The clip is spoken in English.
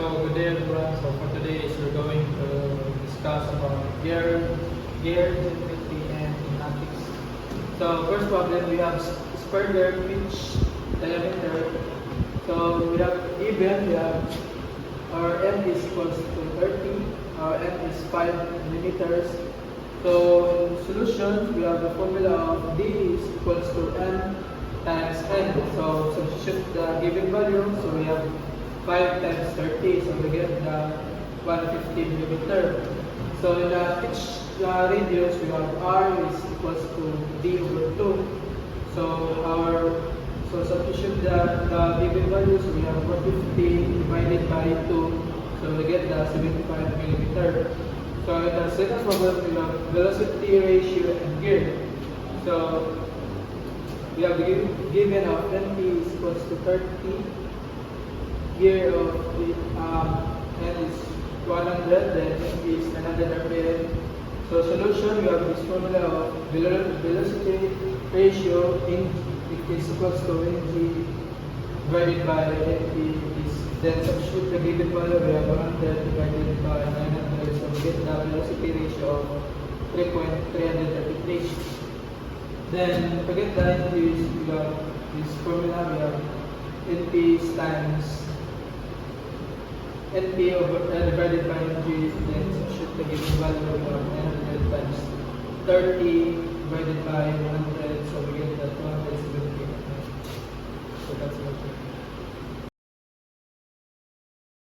Good day everyone. So for today is we're going to discuss about gear sensitivity and pneumatics. So first problem we have spur gear pitch diameter. So we have even we have our M is equals to 30, our M is 5 millimeters. So in solution we have the formula of D is equals to M times N. So substitute the given value. So we have 5 times 30, so we get the 150 millimeter. So in the pitch radius, we have R is equals to D over 2. So substitute the given values, we have 150 divided by 2, so we get the 75 millimeter. So in the second problem, we have velocity ratio and gear. So we have given of NP is equals to 30. Gear of the N is 100, then N is 100 RPM. So solution, we have this formula of velocity ratio in is equals to Ng divided by Np is then substitute the given value, we have 100 divided by 900, so we get the velocity ratio of 3.333. Then forget the Np, we have this formula, we have Np is times NP over divided by Ng, then substitute the given value of 900 times 30 divided by 100, so we get the 270. So that's what